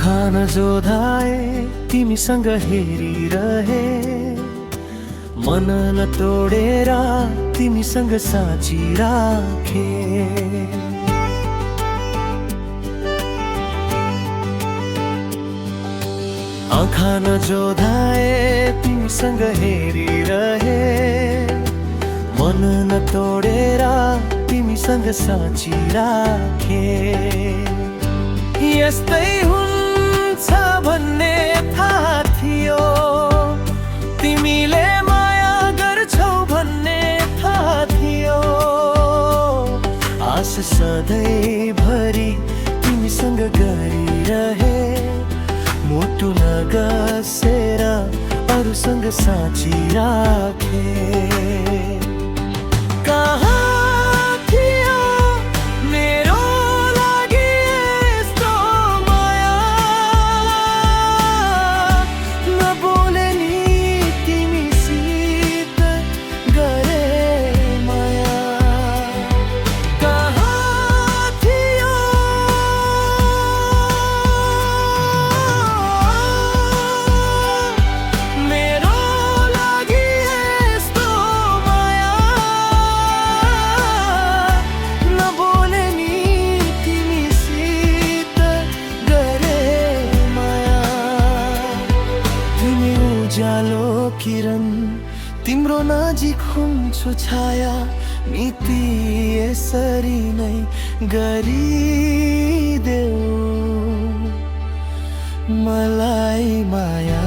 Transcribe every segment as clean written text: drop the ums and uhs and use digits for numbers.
आँखा नजोधाए तिमीसँग हेरिरहे, मन नतोडेर तिमीसँग साँची राखे। आँखा नजोधाए तिमीसँग हेरिरहे, मन नतोडेर तिमीसँग साँची राखे। यस्तै हुन्छ भन्ने थाहा थियो, तिमीले माया गर्छौ भन्ने थाहा थियो। आश सधैँभरि तिमीसँग गरिरहे, मुटु नगसेर अरूसँग साँची राखे। कहाँ थियो मेरो लागि यस्तो माया, नबोले नि तिमीसित गरे माया। कहाँ थियो मेरो लागि यस्तो माया, नबोले नि तिमीसित गरे माया। तिमी उज्यालो किरण, तिम्रो नजिक हुन्छु छाया, मिति यसरी नै गरिदेऊ मलाई माया।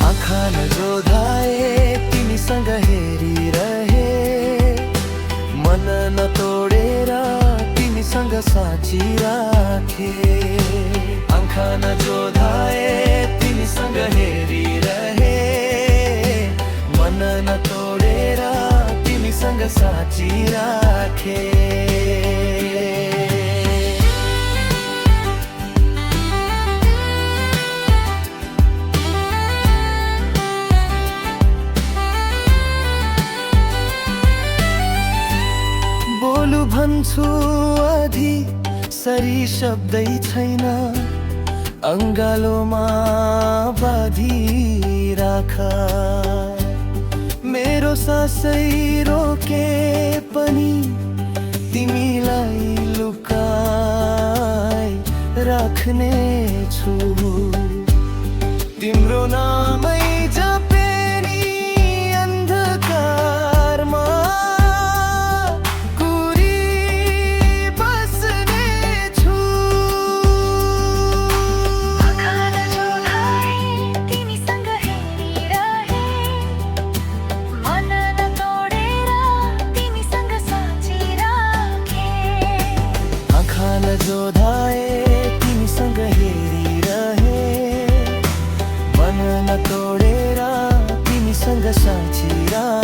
आँखा नजोधाए तिमीसँग हेरिरहे, मन नतोडेर तिमीसँग साँची राखे। आँखा नजोधाए तिमीसँग हेरिरहे, मन नतोडेर तिमीसँग साँची राखे। बोलु भन्छु अधि सरी शब्दै छैन, अङ्गालोमा बाँधी राख। मेरो सासै रोके पनि तिमीलाई लुकाई राख्ने छु। तिम्रो नामै जपे नि अन्धकारमा, नजोधाए तिमीसँग हेरिरहे, मन नतोडेर तिमीसँग साँची राखे।